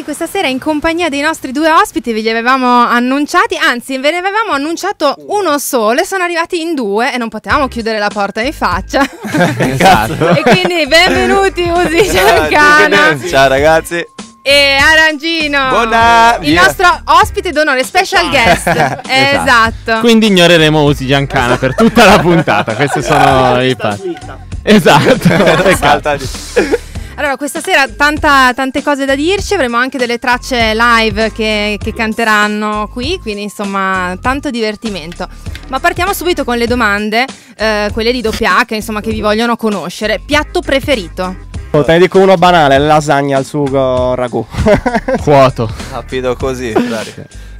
qui questa sera in compagnia dei nostri due ospiti, ve li avevamo annunciati, anzi ve ne avevamo annunciato uno solo e sono arrivati in due e non potevamo chiudere la porta in faccia. Esatto. E quindi benvenuti Uzi Giancana. Ciao ragazzi. E Arangino, Buona, il nostro ospite d'onore, special guest. Esatto. Quindi ignoreremo Uzi Giancana per tutta la puntata. Questi sono i fatti. Esatto. Allora, questa sera tante cose da dirci, avremo anche delle tracce live che canteranno qui, quindi insomma tanto divertimento. Ma partiamo subito con le domande, quelle di doppia H, insomma, che vi vogliono conoscere. Piatto preferito? Te ne dico uno banale, lasagna al sugo ragù. Quoto. Rapido così.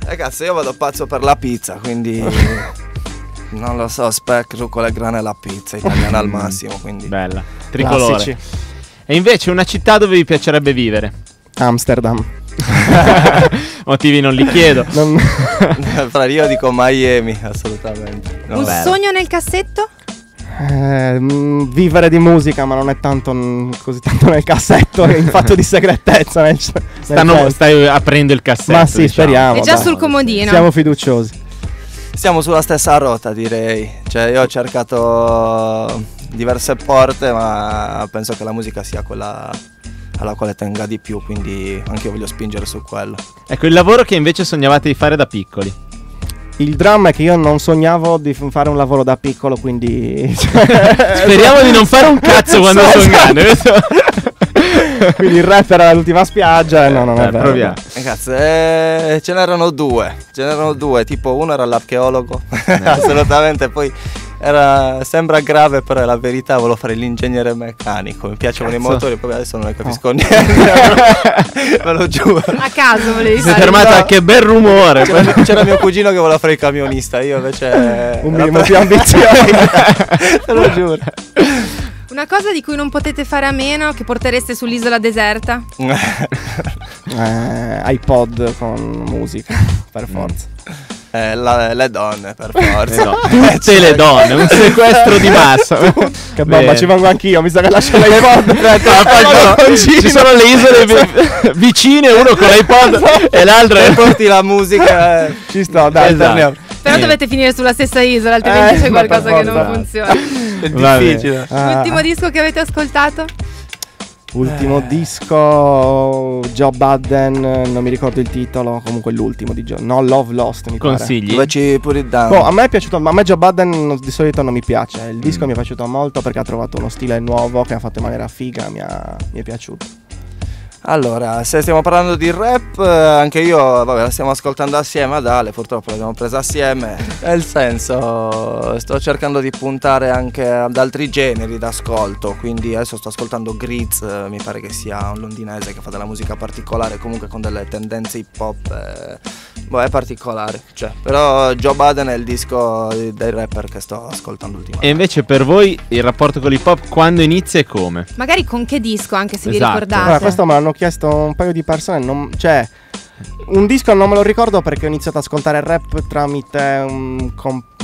Ragazzi, io vado pazzo per la pizza, quindi non lo so, speck, rucola e grana e la pizza italiana al massimo, quindi bella, tricolore. Classici. E invece una città dove vi piacerebbe vivere? Amsterdam. Motivi non li chiedo. Io dico Miami, assolutamente. Un sogno nel cassetto? Vivere di musica, ma non è tanto così tanto nel cassetto, è in fatto di segretezza. Stai aprendo il cassetto. Ma sì, diciamo. speriamo. È già sul comodino. Siamo fiduciosi. Siamo sulla stessa rotta, direi. Cioè, io ho cercato diverse porte, ma penso che la musica sia quella alla quale tenga di più, quindi anche io voglio spingere su quello. Ecco, il lavoro che invece sognavate di fare da piccoli. Il dramma è che io non sognavo di fare un lavoro da piccolo, quindi speriamo di non fare un cazzo quando sono grande. Quindi il rap era l'ultima spiaggia. No, non è vero. Proviamo. Ragazzi, ce n'erano due, tipo uno era l'archeologo, assolutamente, poi sembra grave, però è la verità, volevo fare l'ingegnere meccanico, mi piacciono i motori, poi adesso non ne capisco niente, ve lo giuro. A caso volevi Si è fare? fermata, No. che bel rumore. C'era mio cugino che voleva fare il camionista, io invece Un minimo più ambizioso. te lo giuro. Una cosa di cui non potete fare a meno, che portereste sull'isola deserta? iPod con musica, per forza. Le donne, per forza. Tutte le donne, un sequestro di massa. Che bomba, ci vengo anch'io, mi sa che lascio l'iPod. Ci sono le isole vicine, uno con l'iPod e l'altro E porti la musica. Ci sto, dai, Esatto. torniamo. Però dovete finire sulla stessa isola, altrimenti c'è per qualcosa che forza. non funziona. È Va bene. difficile. L'ultimo disco che avete ascoltato? Ultimo disco, Joe Budden, non mi ricordo il titolo, comunque l'ultimo di Joe. No, Love Lost mi pare. consigli. Dove ci put it down. Oh, a me è piaciuto, ma a me Joe Budden di solito non mi piace. Il disco mi è piaciuto molto perché ha trovato uno stile nuovo che ha fatto in maniera figa, mi è piaciuto. Allora, se stiamo parlando di rap, anche io, vabbè, la stiamo ascoltando assieme ad Ale, purtroppo l'abbiamo presa assieme. Nel senso, sto cercando di puntare anche ad altri generi d'ascolto, quindi adesso sto ascoltando Griz, mi pare che sia un londinese che fa della musica particolare, comunque con delle tendenze hip hop, è particolare, cioè. Però Joe Budden è il disco dei rapper che sto ascoltando ultimamente. E invece per voi il rapporto con l'hip hop quando inizia e come? Magari con che disco, anche se vi Esatto. ricordate. Allora, questo me l'hanno chiesto un paio di persone, cioè un disco non me lo ricordo perché ho iniziato ad ascoltare il rap tramite un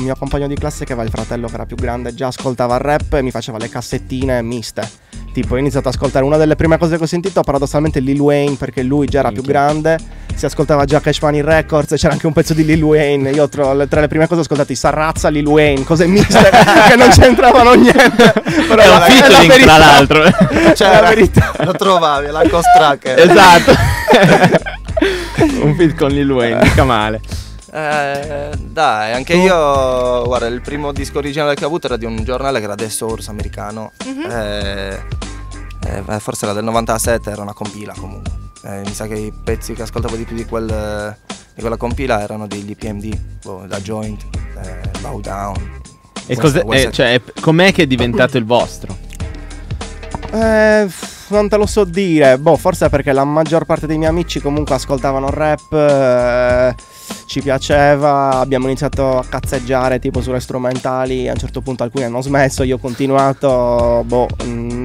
mio compagno di classe che aveva il fratello che era più grande, già ascoltava il rap e mi faceva le cassettine miste. Tipo ho iniziato ad ascoltare, una delle prime cose che ho sentito paradossalmente Lil Wayne, perché lui già era più grande, si ascoltava già Cash Money Records e c'era anche un pezzo di Lil Wayne. Io tra le prime cose ho ascoltato Sarrazza, Lil Wayne, cose miste che non c'entravano niente. Però È un featuring tra l'altro. Cioè, la verità. lo trovavi, la Costracker. Esatto. Un feat con Lil Wayne, mica male. Dai, anche io, guarda, il primo disco originale che ho avuto era di un giornale che era The Source americano. Forse era del 97, era una compila comunque. Mi sa che i pezzi che ascoltavo di più di quella compila erano degli PMD, da Joint, Bow Down. E com'è che è diventato il vostro? Non te lo so dire. Forse perché la maggior parte dei miei amici comunque ascoltavano rap, ci piaceva, abbiamo iniziato a cazzeggiare tipo sulle strumentali, a un certo punto alcuni hanno smesso, io ho continuato,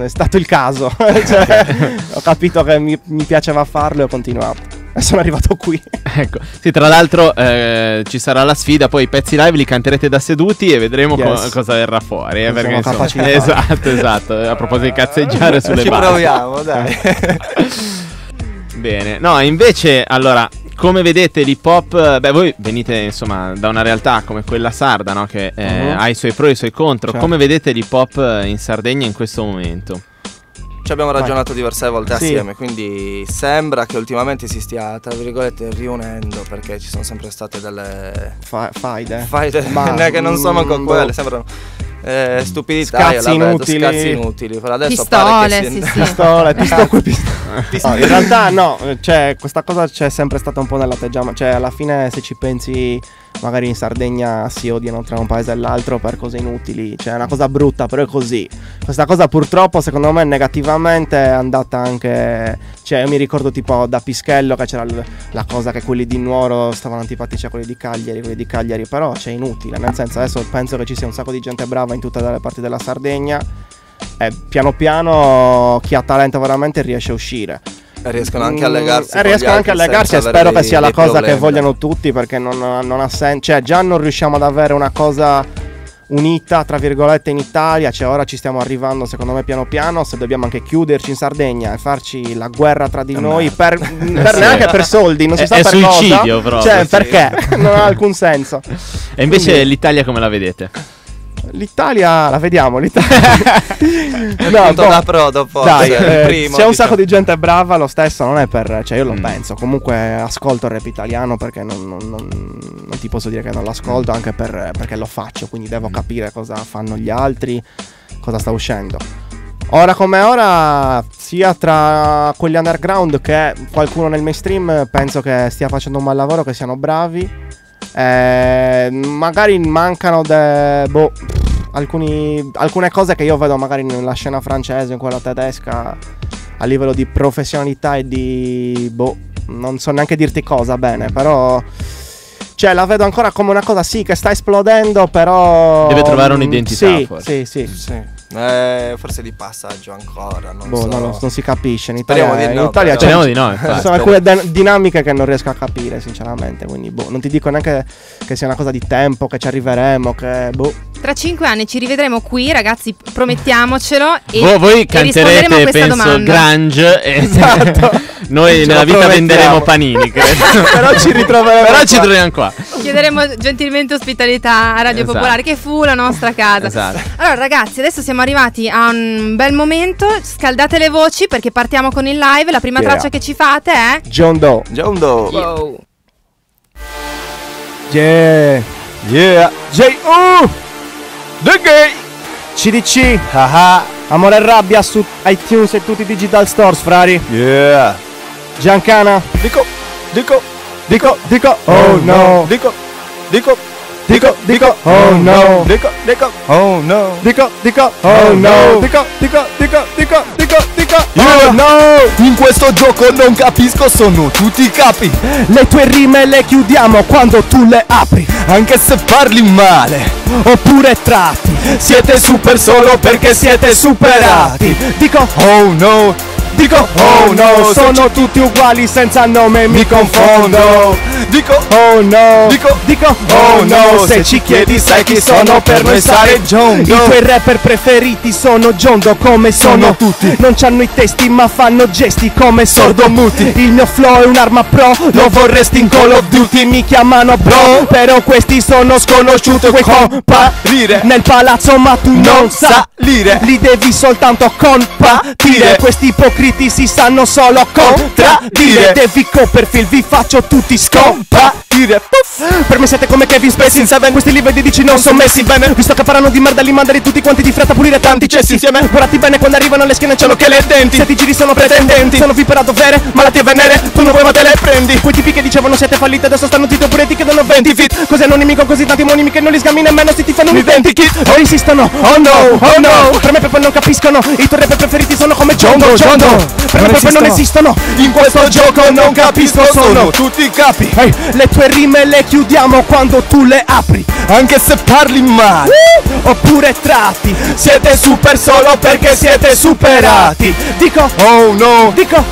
è stato il caso. Cioè, ho capito che mi piaceva farlo e ho continuato. E sono arrivato qui. Ecco, sì, tra l'altro ci sarà la sfida, poi i pezzi live li canterete da seduti e vedremo cosa verrà fuori. Perché, capaci di esatto. A proposito di cazzeggiare sulle Ci basi. proviamo, dai. Bene, no, invece, allora, come vedete l'hip hop, beh, voi venite insomma da una realtà come quella sarda, no? Che ha i suoi pro e i suoi contro. Certo. Come vedete l'hip hop in Sardegna in questo momento? Ci abbiamo ragionato diverse volte assieme, quindi sembra che ultimamente si stia, tra virgolette, riunendo, perché ci sono sempre state delle faide che non sono manco quelle, sembrano stupidità, scazzi inutili. Per adesso pistole, pare che sì. pistole, ti sto qui no, in realtà no, cioè questa cosa c'è sempre stata un po' nell'atteggiamento, cioè alla fine se ci pensi magari in Sardegna si odiano tra un paese e l'altro per cose inutili, cioè è una cosa brutta, però è così. Questa cosa purtroppo secondo me negativamente è andata anche, cioè io mi ricordo tipo da Pischello che c'era la cosa che quelli di Nuoro stavano antipatici a quelli di Cagliari, però c'è inutile, nel senso adesso penso che ci sia un sacco di gente brava in tutte le parti della Sardegna e piano piano chi ha talento veramente riesce a uscire. Riescono anche a legarsi. E spero che sia la cosa che vogliano tutti, perché non ha senso. Cioè, già non riusciamo ad avere una cosa unita, tra virgolette, in Italia. Cioè, ora ci stiamo arrivando, secondo me, piano piano. Se dobbiamo anche chiuderci in Sardegna e farci la guerra tra di noi per neanche per soldi, non si sa per suicidio, cosa. Proprio, cioè, perché? Non ha alcun senso. E invece l'Italia come la vedete? L'Italia la vediamo, no, da pro dopo. Dai, primo, c'è un sacco di gente brava, lo stesso non è per, cioè io lo penso, comunque ascolto il rap italiano perché non ti posso dire che non l'ascolto, anche perché lo faccio, quindi devo capire cosa fanno gli altri, cosa sta uscendo. Ora come ora, sia tra quelli underground che qualcuno nel mainstream, penso che stia facendo un bel lavoro, che siano bravi. Magari mancano alcune cose che io vedo magari nella scena francese, in quella tedesca, a livello di professionalità e di non so neanche dirti cosa bene, però cioè la vedo ancora come una cosa che sta esplodendo, però deve trovare un'identità. Sì. Forse di passaggio ancora, non si capisce. In Speriamo Italia di no, ci sono alcune dinamiche che non riesco a capire, sinceramente. Quindi non ti dico neanche che sia una cosa di tempo, che ci arriveremo, che Tra 5 anni ci rivedremo qui, ragazzi, promettiamocelo. E voi canterete, penso, grunge. Esatto. Noi nella vita venderemo panini, credo. Però ci ritroveremo. Però ci troviamo qua. Chiederemo gentilmente ospitalità a Radio Popolare, che fu la nostra casa. Esatto. Allora, ragazzi, adesso siamo arrivati a un bel momento. Scaldate le voci perché partiamo con il live. La prima traccia che ci fate è John Doe. Wow. Yeah. J.U. The Gay. CDC. Amore e rabbia su iTunes e tutti i digital stores, frari. Yeah. Giancana. Dico. Oh no. Dico. Oh no. Dico. Oh no. Dico. Oh no. Dico. Oh no. In questo gioco non capisco, sono tutti capi. Le tue rime le chiudiamo quando tu le apri. Anche se parli male Oppure tratti. siete super solo perché siete superati. Dico. Oh no. Dico. Oh no. Sono tutti uguali senza nome, mi confondo. Dico. Oh no. Dico. Oh no. Se ci chiedi sai chi sono, per noi sarai John Doe. I tuoi rapper preferiti sono John Doe, come sono tutti. Non c'hanno i testi ma fanno gesti come sordomuti. Il mio flow è un'arma pro, lo vorresti in Call of Duty. Mi chiamano bro, però questi sono sconosciuti. Vuoi comparire nel palazzo ma tu non salire. Li devi soltanto compatire. Questi ipocriti si sanno solo contraddire. Devi Copperfield, vi faccio tutti scomparire. Per me siete come Kevin Spacey in Seven. Questi livelli dici non sono messi bene. Visto che parlano di merda li mandali tutti quanti di fretta, pulire tanti cessi insieme. Guardati bene quando arrivano le schiene, c'è che le denti. Se ti giri sono pretendenti, sono vi per a dovere, malattie venere, tu non vuoi ma te le prendi. Quei tipi che dicevano siete falliti adesso stanno zitti, oppure ti chiedono 20 feet. Così anonimi con così tanti monimi che non li sgami nemmeno se ti fanno un identikit. O insistono, oh no. Per me proprio non capiscono. I tuoi rapper preferiti sono come John Doe. Per me proprio non esistono. In questo gioco non capisco, sono tutti capi. le tue rime le chiudiamo quando tu le apri. Anche se parli male Oppure tratti. siete super solo perché siete superati. Dico. Oh no. Dico.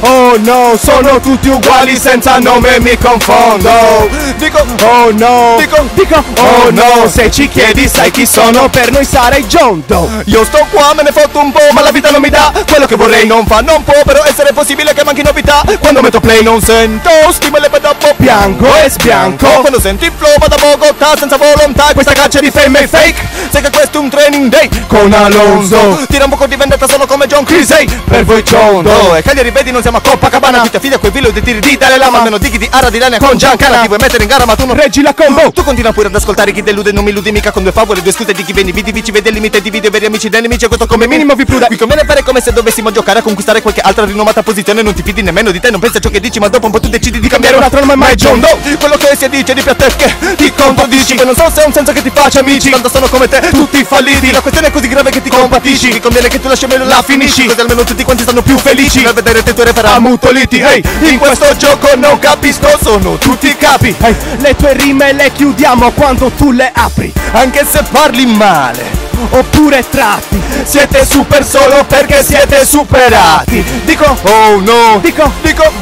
Oh no. Sono tutti uguali senza nome, mi confondo. Dico. Oh no. Dico. Oh no. Se ci chiedi sai chi sono, per noi sarai John Doe. Io sto qua, me ne fotto un po', ma la vita non mi dà quello che vorrei, non fa. Non può però essere possibile che manchi novità. Quando metto play non sento stimoli e dopo bianco e sbianco. Quando senti il flow vado a Bogotà senza volontà. Questa caccia di fame è fake. Sai che questo è un training day con Alonso. Tira un poco di vendetta solo come John Crisey. Per voi Ciondo e Cagliari vedi non siamo a Copacabana. Ti ti affidi a quei villo di tiri di Dalai Lama. Meno dighi di Ara di Lania con Giancana. Ti vuoi mettere in gara ma tu non reggi la combo. Tu continua pure ad ascoltare chi delude. Non mi illudi mica con due favole, due scuse di chi vieni. Vidi vici vede il limite di video veri amici dei nemici. E questo come minimo vi pruda. Vi conviene fare come se dovessimo giocare a conquistare qualche altra rinomata posizione. Non ti fidi nemmeno di te, non pensi a ciò che dici. Ma dopo un po' tu decidi di cambiare un altro nome. Ma è John Doe. Quello che si dice di più a te che ti contraddici. Che non so se ha un senso che ti faccia amici. Tanto sono come te, tutti falliti. La questione è così grave che ti compatisci. Ti conviene che tu lasci meglio la finisci. Così almeno tutti quanti stanno più felici. Nel vedere te tue referà ammutoliti. Ehi, in questo gioco non capisco, sono tutti capi. Hey, le tue rime le chiudiamo quando tu le apri. Anche se parli male Oppure tratti. siete super solo perché siete superati. Dico oh no, dico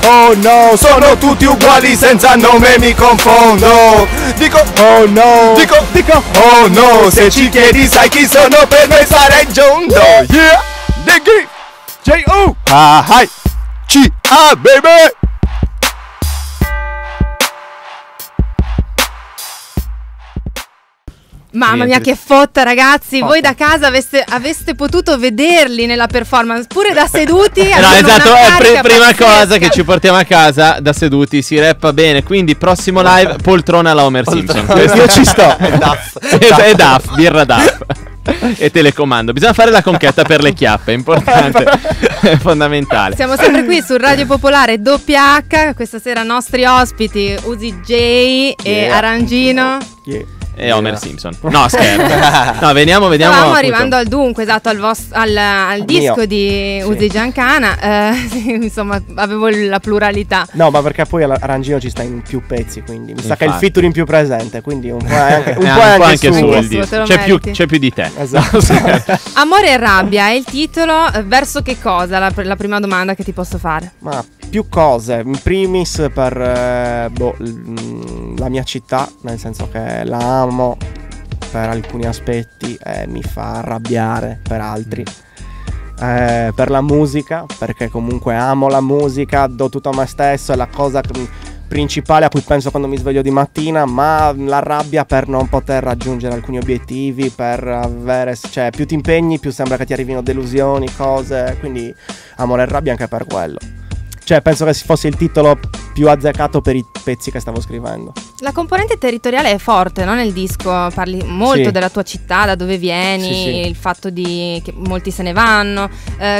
oh no, sono tutti uguali senza nome mi confondo. Dico oh no, dico oh no, se ci chiedi sai chi sono per me sarei John Doe. Yeah, Diggy J-O hi C-A baby. Mamma mia che fotta ragazzi, voi da casa aveste potuto vederli nella performance, pure da seduti. No esatto, è prima cosa che ci portiamo a casa da seduti, si rappa bene, quindi prossimo live poltrona alla Homer Simpson. Io ci sto. E Duff, birra Duff. E telecomando, bisogna fare la conchetta per le chiappe, è importante, è fondamentale. Siamo sempre qui su Radio Popolare WH, questa sera nostri ospiti Uzi J e Arangino e Homer Simpson. No, scherzo. No, vediamo. Stavamo arrivando al dunque, esatto, al disco di Uzi Giancana. Insomma, avevo la pluralità. No, ma perché poi Arangino ci sta in più pezzi, quindi mi sa che è il featuring più presente, quindi un po' è anche su il disco. C'è più di te. Esatto. Amore e rabbia è il titolo. Verso che cosa? La prima domanda che ti posso fare. Ma più cose. In primis per la mia città, nel senso che la amo per alcuni aspetti e mi fa arrabbiare per altri. Per la musica, perché comunque amo la musica, do tutto a me stesso, è la cosa principale a cui penso quando mi sveglio di mattina, ma la rabbia per non poter raggiungere alcuni obiettivi, per avere, cioè più ti impegni più sembra che ti arrivino delusioni, cose, quindi amore e rabbia anche per quello. Cioè penso che fosse il titolo più azzeccato per i pezzi che stavo scrivendo. La componente territoriale è forte, no? Nel disco parli molto della tua città, da dove vieni, il fatto che molti se ne vanno.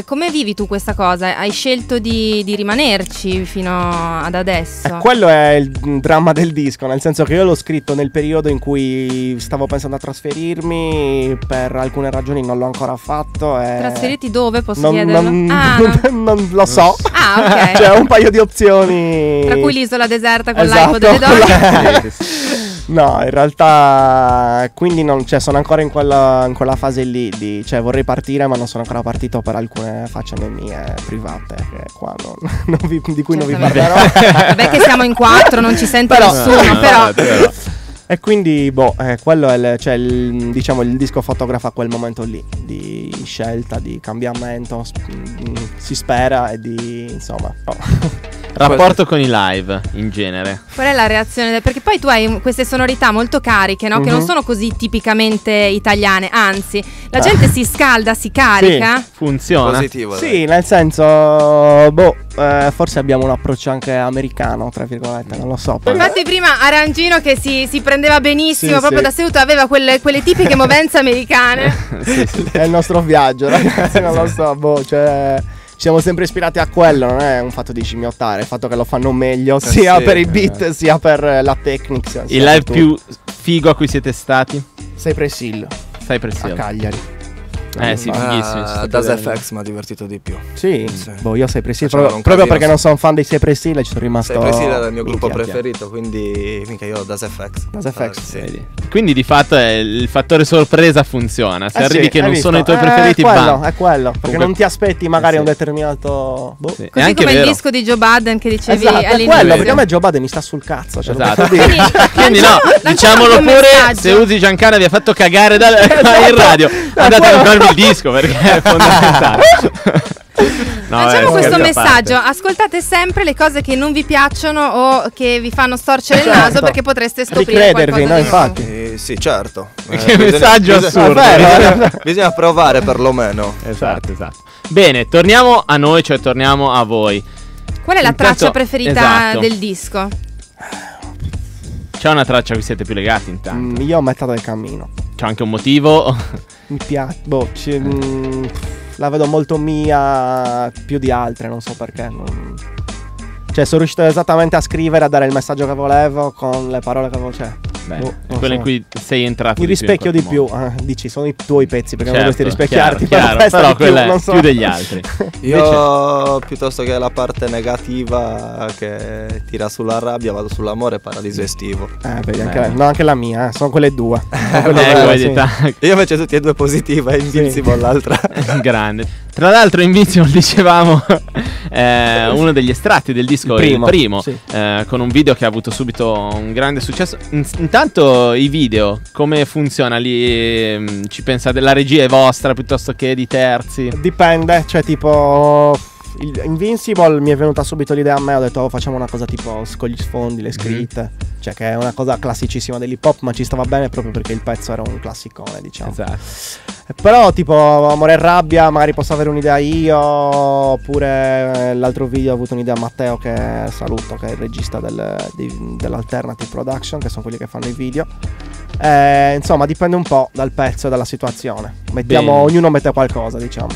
Come vivi tu questa cosa? Hai scelto di rimanerci fino ad adesso? Quello è il dramma del disco, nel senso che io l'ho scritto nel periodo in cui stavo pensando a trasferirmi, per alcune ragioni non l'ho ancora fatto. Trasferirti dove, posso chiederlo? Non lo so. Ah, ok. C'è un paio di opzioni, tra cui l'isola deserta con l'iPod delle donne. No, in realtà quindi non, cioè, sono ancora in quella fase lì cioè vorrei partire ma non sono ancora partito per alcune faccende mie private che qua di cui non vi parlerò. Vabbè che siamo in 4, non ci sente nessuno, però. E quindi quello è diciamo il disco fotografa quel momento lì di scelta, di cambiamento, si spera, e di insomma rapporto con i live in genere. Qual è la reazione? Perché poi tu hai queste sonorità molto cariche, no? Che non sono così tipicamente italiane, anzi la gente si scalda, si carica. Sì, funziona. Positivo, sì, nel senso forse abbiamo un approccio anche americano, tra virgolette, non lo so. Infatti prima Arangino che si prendeva benissimo, proprio da seduto aveva quelle tipiche movenze americane. È il nostro viaggio, ragazzi, non lo so, cioè ci siamo sempre ispirati a quello, non è un fatto di scimmiottare, il fatto che lo fanno meglio sia per i beat sia per la tecnica. Il live più figo a cui siete stati? Cypress Hill a Cagliari. Sì, fighissimo. Das FX mi ha divertito di più. Sì. Io Cypress Hill proprio perché non sono fan dei Cypress Hill, ci sono rimasto. Cypress Hill era il mio gruppo preferito, quindi mica io Das FX. Sì. Quindi di fatto il fattore sorpresa funziona. Se arrivi che non sono i tuoi preferiti, è quello, perché non ti aspetti magari un determinato Così come il disco di Joe Budden che dicevi all'inizio. È quello, perché a me Joe Budden mi sta sul cazzo, cioè quindi no, diciamolo pure, se Uzi Giancana vi ha fatto cagare in radio, andate a comprarvi il disco perché è fondamentale. Lanciamo questo scherzi a parte. messaggio: ascoltate sempre le cose che non vi piacciono o che vi fanno storcere il naso, perché potreste scoprire Ricredervi, qualcosa no, di infatti. nuovo. Sì, certo. Che messaggio assurdo. Bisogna provare perlomeno. Esatto. Bene, torniamo a noi, cioè torniamo a voi. Qual è la Intanto- traccia preferita esatto. del disco? C'è una traccia a cui siete più legati intanto? Io a metà del cammino. C'è anche un motivo? Mi piace. La vedo molto mia più di altre, non so perché. Cioè, sono riuscito esattamente a scrivere, a dare il messaggio che volevo con le parole che volevo. Cioè, Beh, non è quello in so. cui sei entrato Mi di più in rispecchio di qualche più. modo. Dici, sono i tuoi pezzi perché Certo, non dovresti rispecchiarti. chiaro, questa però di più, quella è non so. più degli altri. Io piuttosto che la parte negativa che tira sulla rabbia, vado sull'amore, paradiso estivo. Vedi, Beh. anche la mia, sono quelle due. Sono quelle Ecco, due, vedi, sì. Io invece tutti e due positiva, Invincible l'altra. Grande. Tra l'altro Invincible, dicevamo, uno degli estratti del disco, il primo sì. con un video che ha avuto subito un grande successo. Intanto i video, come funziona lì? Ci pensa della regia è vostra piuttosto che di terzi? Dipende, cioè tipo Invincible mi è venuta subito l'idea a me, ho detto facciamo una cosa tipo scogli sfondi, le scritte, cioè che è una cosa classicissima dell'hip hop, ma ci stava bene proprio perché il pezzo era un classicone, diciamo. Esatto. Però tipo Amore e Rabbia magari posso avere un'idea io, oppure l'altro video ho avuto un'idea Matteo, che saluto, che è il regista dell'Alternative Production, che sono quelli che fanno i video. Insomma dipende un po' dal pezzo e dalla situazione. Ognuno mette qualcosa, diciamo.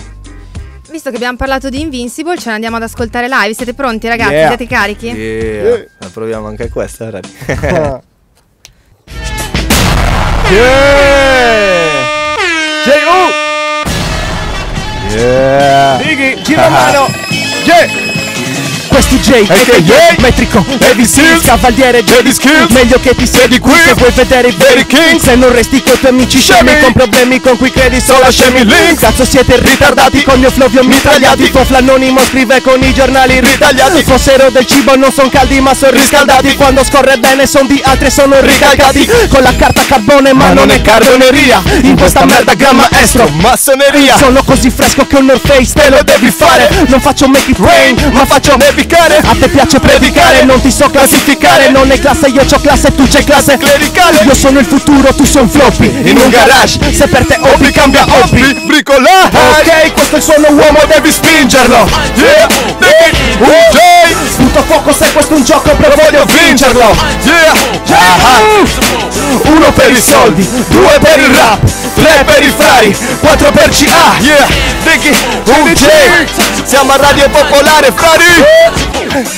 Visto che abbiamo parlato di Invincible, ce ne andiamo ad ascoltare live. Siete pronti, ragazzi? Yeah. Siete carichi? Yeah. Proviamo anche questa, Ready? Yeah. Dighi, gira mano. Questi J, metrico, heavy skills, cavaliere, heavy skills, meglio che ti siedi qui se vuoi vedere i veri king. Se non resti coi tuoi amici scemi, con problemi con cui credi solo scemi link. Cazzo siete ritardati, con mio flow vi ho mitragliati. Tuo flanonimo scrive con i giornali ritagliati. Fossero del cibo non son caldi ma son riscaldati. Quando scorre bene son di altri sono ricalcati. Con la carta carbone ma non è carboneria. In questa merda gramma estro, massoneria. Sono così fresco che un North Face te lo devi fare. Non faccio make it rain ma faccio navigare. A te piace predicare, non ti so classificare. Non è classe, io c'ho classe, tu c'hai classe clericale. Io sono il futuro, tu sei un floppy in un garage. Se per te hobby cambia hobby, bricolage. Ok, questo è il suono uomo, devi spingerlo. Yeah, sputo fuoco se questo è un gioco, però voglio vincerlo. Yeah, uno per i soldi, due per il rap, tre per i frari, quattro per CA. Yeah, Diggy, siamo a Radio Popolare, frari.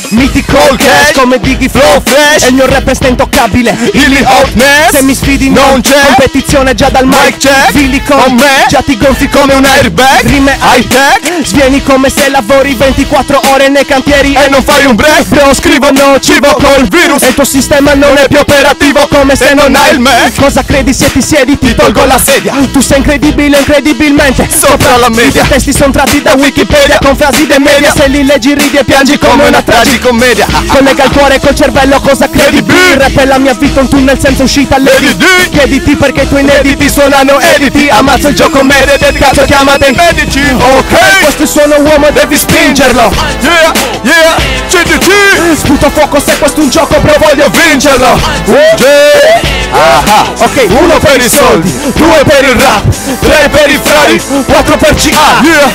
Mythical cash come Diggy Flow Fresh. E il mio rap è intoccabile, Illy Hotness. Se mi sfidi non c'è competizione, già dal mic check. Fili con me, già ti gonfi come un airbag. Rime high tech, svieni come se lavori 24 ore nei cantieri e non fai un break. Bro, scrivo nocivo col virus e il tuo sistema non è più operativo come se non hai il Mac. Cosa credi se ti siedi? Ti tolgo la sedia. Tu sei incredibile, incredibilmente sopra la media. I testi sono tratti da Wikipedia con frasi dei media. Se li leggi ridi e piangi come una tragicommedia. Collega il cuore col cervello, cosa credi? Il rap è la mia vita, un tunnel senza uscita. L'EDD, chiediti perché i tuoi inediti suonano editi. Ammazzo il gioco media, cazzo chiamate i medici. Ok, questo è il suono uomo, devi spingerlo. Yeah, yeah, CDT. Sputo fuoco se questo è un gioco, però voglio vincerlo. Ok, uno per i soldi, due per il rap, tre per i frari, quattro per CA. Yeah.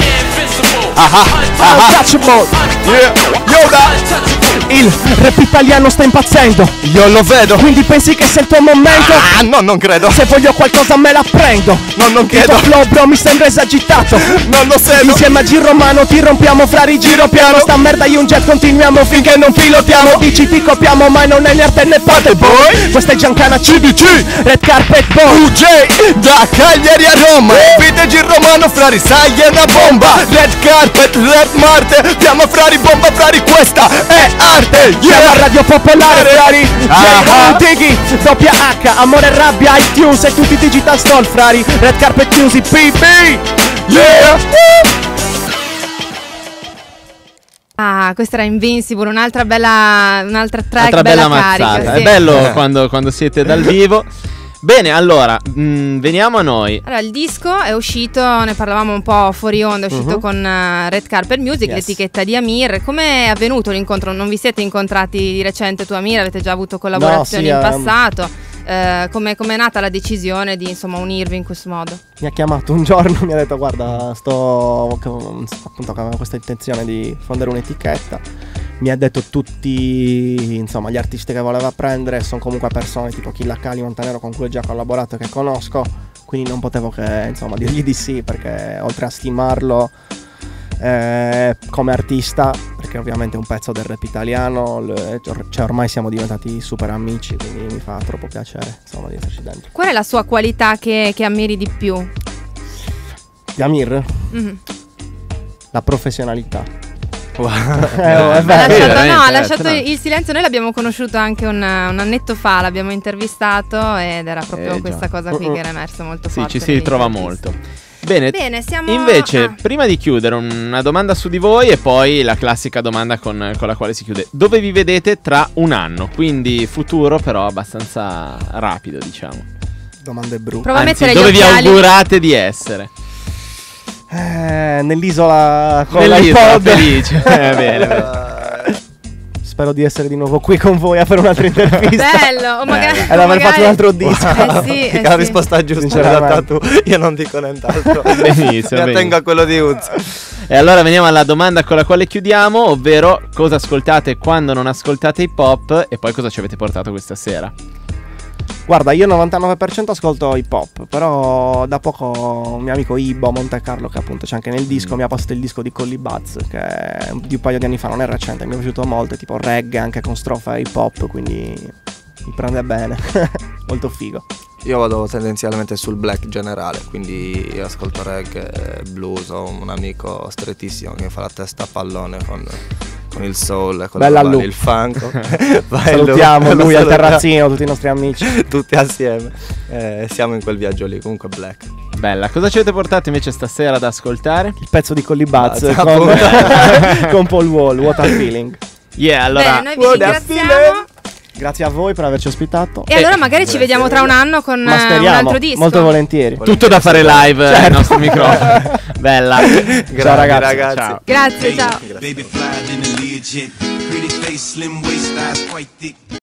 Untouchable. Yeah. Yoda. Il rap italiano sta impazzendo, io lo vedo. Quindi pensi che sia il tuo momento? No, non credo. Se voglio qualcosa me la prendo. No, non chiedo. Il tuo flow bro mi sembra esagitato. Non lo sento. Insieme a Giro Mano ti rompiamo fra giro piano. Sta merda io un jet continuiamo finché non pilotiamo. Dici ti copiamo ma non è né arte né parte boy. Questa è Giancana CDC, Red Carpet Boy UJ, da Cagliari a Roma. Vide Giro Mano frari, sai è una bomba. Red Carpet, Red Marte, chiama frari, bomba frari, questa è arte. Siamo a Radio Popolare frari. Diggy, doppia H, Amore e Rabbia, iTunes e tutti i digital store frari. Red Carpet Music, PB. Yeah. Ah, questa era Invincible, un'altra track, bella bella mazzata. carica. È Sì. bello quando siete dal vivo. Bene, allora, veniamo a noi. Allora, il disco è uscito, ne parlavamo un po' fuori onda, è uscito con Red Carpet Music, Yes. l'etichetta di Amir. Come è avvenuto l'incontro? Non vi siete incontrati di recente tu Amir? Avete già avuto collaborazioni No, sì, in passato? Come è nata la decisione di unirvi in questo modo? Mi ha chiamato un giorno, mi ha detto guarda appunto che avevo questa intenzione di fondare un'etichetta. Mi ha detto tutti insomma gli artisti che voleva prendere sono comunque persone tipo Killa Cali, Montanero con cui ho già collaborato e che conosco, quindi non potevo che insomma dirgli di sì, perché oltre a stimarlo come artista, perché ovviamente è un pezzo del rap italiano, cioè ormai siamo diventati super amici, quindi mi fa troppo piacere insomma di esserci dentro. Qual è la sua qualità che ammiri di più? Di Amir? Mhm. La professionalità. Wow. Ha veramente, lasciato no. il silenzio. Noi l'abbiamo conosciuto anche un annetto fa, l'abbiamo intervistato ed era proprio già. questa cosa qui che era emersa molto Sì, forte. ci si ritrova molto. Bene, Siamo invece, prima di chiudere, una domanda su di voi e poi la classica domanda con la quale si chiude. Dove vi vedete tra un anno? Quindi futuro, però abbastanza rapido, diciamo. Domande brutte. Prova a Anzi, mettere dove gli vi occhiali. augurate di essere? Nell'isola con Nell'isola l'iPod. felice. Bene. Spero di essere di nuovo qui con voi a fare un'altra intervista. Bello, o magari, Ed aver fatto un altro disco. sì, La risposta giusta in realtà tu, io non dico nient'altro. Benissimo, Mi attengo a quello di Uz. E allora veniamo alla domanda con la quale chiudiamo, ovvero cosa ascoltate quando non ascoltate hip hop e poi cosa ci avete portato questa sera? Guarda, io 99% ascolto hip hop, però da poco un mio amico Ibo Monte Carlo, che appunto c'è anche nel disco, mi ha postato il disco di Collie Buds, che è di un paio di anni fa, non è recente, mi è piaciuto molto, è tipo reggae anche con strofa hip hop, quindi mi prende bene, molto figo. Io vado tendenzialmente sul black generale, quindi io ascolto reggae, blues, ho un amico strettissimo che fa la testa a pallone con il soul, con Bella Lu. il funk. Vai, Salutiamo Lu, lui al salutiamo. terrazzino, tutti i nostri amici. Tutti assieme. Siamo in quel viaggio lì, comunque black. Bella, cosa ci avete portato invece stasera ad ascoltare? Il pezzo di Collie Buds Ah, con Paul Wall, What a Feeling. Yeah, allora Bene, noi vi ringraziamo. Grazie a voi per averci ospitato. E allora magari ci vediamo tra un anno con Ma un speriamo, altro disco. molto volentieri. tutto da fare live ai nostri microfoni. Bella. Ciao ragazzi. Ciao. Grazie, ciao. Baby fly, then the Learjet. Pretty face, slim waist, eyes quite thick.